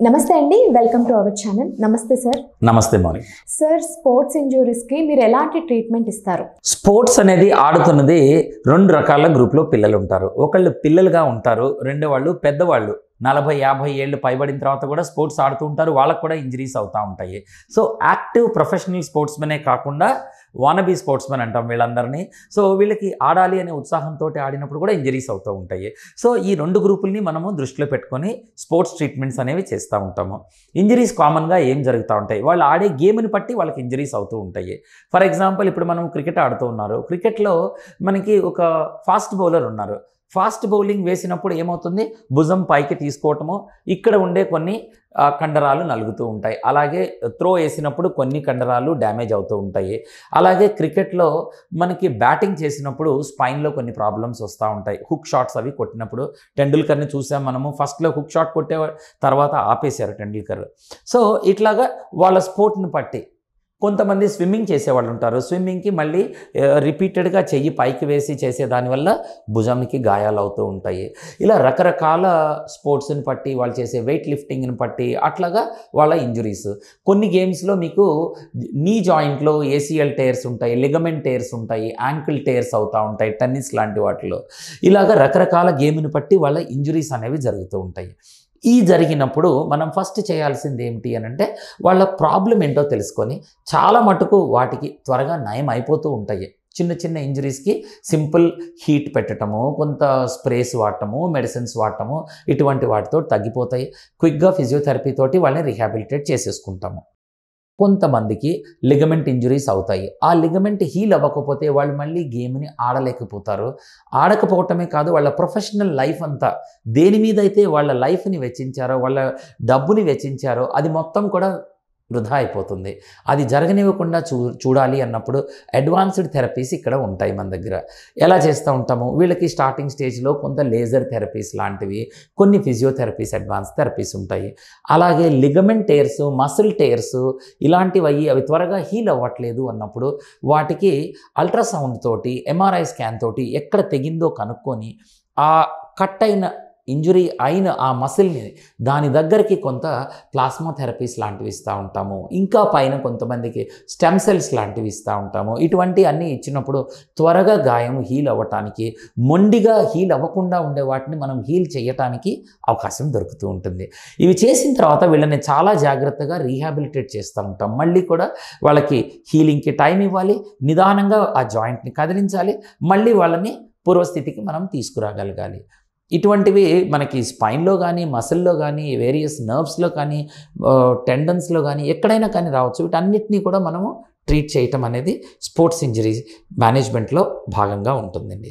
నమస్తే అండి, welcome to our channel. నమస్తే సార్. నమస్తే మౌని. సార్, స్పోర్ట్స్ ఇంజురీస్కి మీరు ఎలాంటి ట్రీట్మెంట్ ఇస్తారు? స్పోర్ట్స్ అనేది ఆడుతున్నది రెండు రకాల గ్రూప్లో పిల్లలు ఉంటారు. ఒకళ్ళు పిల్లలుగా ఉంటారు, రెండో వాళ్ళు పెద్దవాళ్ళు 40-50 ఏళ్ళు పైబడిన తర్వాత కూడా స్పోర్ట్స్ ఆడుతూ ఉంటారు. వాళ్ళకు కూడా ఇంజరీస్ అవుతూ ఉంటాయి. సో యాక్టివ్ ప్రొఫెషనల్ స్పోర్ట్స్మెనే కాకుండా వానబీ స్పోర్ట్స్మెన్ అంటాం వీళ్ళందరినీ. సో వీళ్ళకి ఆడాలి అనే ఉత్సాహంతో ఆడినప్పుడు కూడా ఇంజరీస్ అవుతూ ఉంటాయి. సో ఈ రెండు గ్రూపుల్ని మనము దృష్టిలో పెట్టుకొని స్పోర్ట్స్ ట్రీట్మెంట్స్ అనేవి చేస్తూ ఉంటాము. ఇంజరీస్ కామన్గా ఏం జరుగుతూ ఉంటాయి, వాళ్ళు ఆడే గేమ్ని బట్టి వాళ్ళకి ఇంజరీస్ అవుతూ ఉంటాయి. ఫర్ ఎగ్జాంపుల్, ఇప్పుడు మనం క్రికెట్ ఆడుతూ ఉన్నారు. క్రికెట్లో మనకి ఒక ఫాస్ట్ బౌలర్ ఉన్నారు. ఫాస్ట్ బౌలింగ్ వేసినప్పుడు ఏమవుతుంది, భుజం పైకి తీసుకోవటము, ఇక్కడ ఉండే కొన్ని కండరాలు నలుగుతూ ఉంటాయి. అలాగే త్రో వేసినప్పుడు కొన్ని కండరాలు డ్యామేజ్ అవుతూ ఉంటాయి. అలాగే క్రికెట్లో మనకి బ్యాటింగ్ చేసినప్పుడు స్పైన్లో కొన్ని ప్రాబ్లమ్స్ వస్తూ ఉంటాయి. హుక్ షాట్స్ అవి కొట్టినప్పుడు టెండూల్కర్ని చూసాం మనము. ఫస్ట్లో హుక్ షాట్ కొట్టే తర్వాత ఆపేశారు టెండూల్కర్. సో ఇట్లాగా వాళ్ళ స్పోర్ట్ని బట్టి కొంతమంది స్విమ్మింగ్ చేసేవాళ్ళు ఉంటారు. స్విమ్మింగ్కి మళ్ళీ రిపీటెడ్గా చెయ్యి పైకి వేసి చేసే దానివల్ల భుజంకి గాయాలు అవుతూ ఉంటాయి. ఇలా రకరకాల స్పోర్ట్స్ని బట్టి, వాళ్ళు చేసే వెయిట్ లిఫ్టింగ్ని బట్టి అట్లాగా వాళ్ళ ఇంజురీస్. కొన్ని గేమ్స్లో మీకు నీ జాయింట్లో ఏసీఎల్ టేర్స్ ఉంటాయి, లిగమెంట్ టేర్స్ ఉంటాయి, యాంకిల్ టేర్స్ అవుతూ ఉంటాయి టెన్నిస్ లాంటి వాటిలో. ఇలాగ రకరకాల గేమ్ని బట్టి వాళ్ళ ఇంజురీస్ అనేవి జరుగుతూ ఉంటాయి. ఈ జరిగినప్పుడు మనం ఫస్ట్ చేయాల్సింది ఏమిటి అని అంటే, వాళ్ళ ప్రాబ్లం ఏంటో తెలుసుకొని చాలా మటుకు వాటికి త్వరగా నయం అయిపోతూ ఉంటాయి. చిన్న చిన్న ఇంజరీస్కి సింపుల్ హీట్ పెట్టడము, కొంత స్ప్రేస్ వాడటము, మెడిసిన్స్ వాడటము, ఇటువంటి వాటితో తగ్గిపోతాయి. క్విక్గా ఫిజియోథెరపీ తోటి వాళ్ళని రీహాబిలిటేట్ చేసేసుకుంటాము. కొంతమందికి లిగమెంట్ ఇంజురీస్ అవుతాయి. ఆ లిగమెంట్ హీల్ అవ్వకపోతే వాళ్ళు మళ్ళీ గేమ్ని ఆడలేకపోతారు. ఆడకపోవటమే కాదు, వాళ్ళ ప్రొఫెషనల్ లైఫ్ అంతా దేని మీద అయితే వాళ్ళ లైఫ్ని వెచ్చించారో, వాళ్ళ డబ్బుని వెచ్చించారో అది మొత్తం కూడా వృధా అయిపోతుంది. అది జరగనివ్వకుండా చూడాలి అన్నప్పుడు అడ్వాన్స్డ్ థెరపీస్ ఇక్కడ ఉంటాయి మన దగ్గర. ఎలా చేస్తూ ఉంటాము, వీళ్ళకి స్టార్టింగ్ స్టేజ్లో కొంత లేజర్ థెరపీస్ లాంటివి, కొన్ని ఫిజియోథెరపీస్, అడ్వాన్స్ థెరపీస్ ఉంటాయి. అలాగే లిగమెంట్ టేర్స్, మసిల్ టేర్స్ ఇలాంటివి అవి త్వరగా హీల్ అవ్వట్లేదు అన్నప్పుడు వాటికి అల్ట్రాసౌండ్ తోటి, ఎంఆర్ఐ స్కాన్ తోటి ఎక్కడ తెగిందో కనుక్కొని ఆ కట్ అయిన ఇంజురీ అయిన ఆ మసిల్ని దాని దగ్గరికి కొంత ప్లాస్మా థెరపీస్ లాంటివి ఇస్తూ ఉంటాము. ఇంకా పైన కొంతమందికి స్టెమ్ సెల్స్ లాంటివి ఇస్తూ ఉంటాము. ఇటువంటి అన్నీ ఇచ్చినప్పుడు త్వరగా గాయం హీల్ అవ్వటానికి, మొండిగా హీల్ అవ్వకుండా ఉండే వాటిని మనం హీల్ చేయటానికి అవకాశం దొరుకుతూ ఉంటుంది. ఇవి చేసిన తర్వాత వీళ్ళని చాలా జాగ్రత్తగా రీహాబిలిటేట్ చేస్తూ ఉంటాం. మళ్ళీ కూడా వాళ్ళకి హీలింగ్కి టైం ఇవ్వాలి, నిదానంగా ఆ జాయింట్ని కదిలించాలి, మళ్ళీ వాళ్ళని పూర్వస్థితికి మనం తీసుకురాగలగాలి. ఇటువంటివి మనకి స్పైన్లో కానీ, మసిల్లో కానీ, వేరియస్ నర్వ్స్లో కానీ, టెండన్స్లో కానీ ఎక్కడైనా కానీ రావచ్చు. వీటన్నిటినీ కూడా మనము ట్రీట్ చేయటం అనేది స్పోర్ట్స్ ఇంజరీ మేనేజ్మెంట్లో భాగంగా ఉంటుందండి.